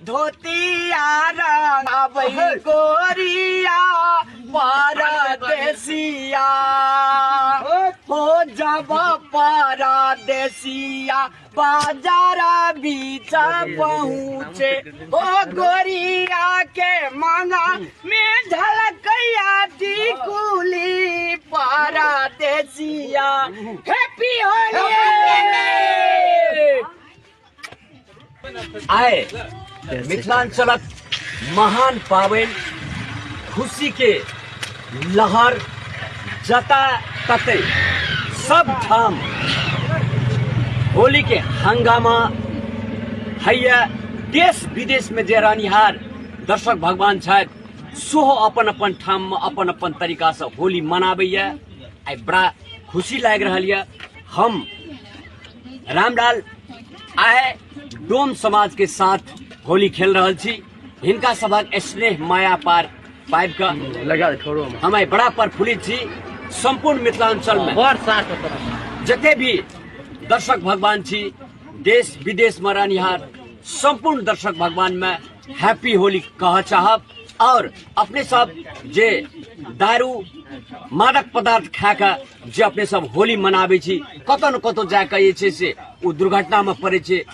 धोतिया रंगाबई गोरिया परदेसिया हो जब परदेसिया बाजार बीच पहुँचे ओ गोरिया के मांगा में झलकैया टिकुली परदेसिया। हैप्पी होली। आए मिथिलांचलक महान पावन खुशी के लहर जता तते सब ठाम होली के हंगामा हैया। देश विदेश में जे रानिहार दर्शक भगवान छथि सोहो अपन अपन ठाम में अपन अपन तरीका से होली मनाबैया। आई बड़ा खुशी लाग रहा है। हम रामलाल आए डोम समाज के साथ होली खेल रहा छी। हिनका सबक स्नेह माया पार पाइप का लगा छोड़ो हमें बड़ा प्रफुल्लित छी। संपूर्ण मिथिलांचल में जते भी दर्शक भगवान छी देश विदेश में रहनिहार संपूर्ण दर्शक भगवान में हैप्पी होली कह चाहब। और अपने सब जे दारू मादक पदार्थ खाकर जे अपने सब होली मनाबे छी कतौ न कतौ जाके जे छै से ओ दुर्घटना में पड़े छै।